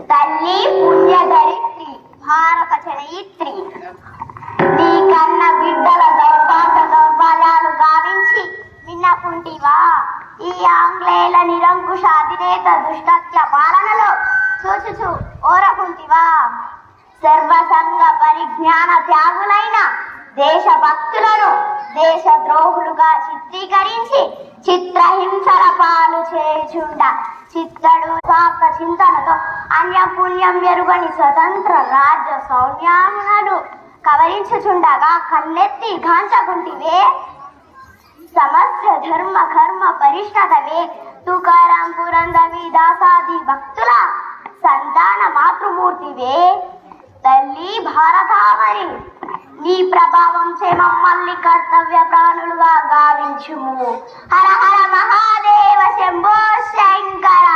తల్లి పుణ్యధరిత్రి భారత జనయిత్రి నీ కన్న బిడ్డల దౌర్భాగ్యాలు గావించి విన్నకుంటివా? ఈ ఆంగ్లేయుల నిరంకుశ అధినేత దుష్టత్య పాలనలో చూచుచు ఓరకుంటివా? సర్వసంగ పరిజ్ఞాన త్యాగులైన దేశభక్తులను దేశద్రోహులుగా చిత్రీకరించి చిత్రహింసల పాలు చేయుచుండ చిత్తడు స్వార్థ చింతనతో అన్యపుణ్యం ఎరుగని స్వతంత్ర రాజ్య సౌన్యాలను కవరించుచుండగా కన్నెత్తి గాంచకుంటివే. సమస్త ధర్మ కర్మ పరిష్ణతవే. తుకారాం పురందవి దాసాది భక్తుల సంతాన మాతృమూర్తివే. తల్లి భారతావని నీ ప్రభావం చే మమ్మల్ని కర్తవ్య ప్రాణులుగా గావించుము. హర హర మహాదేవ శంభో శంకర.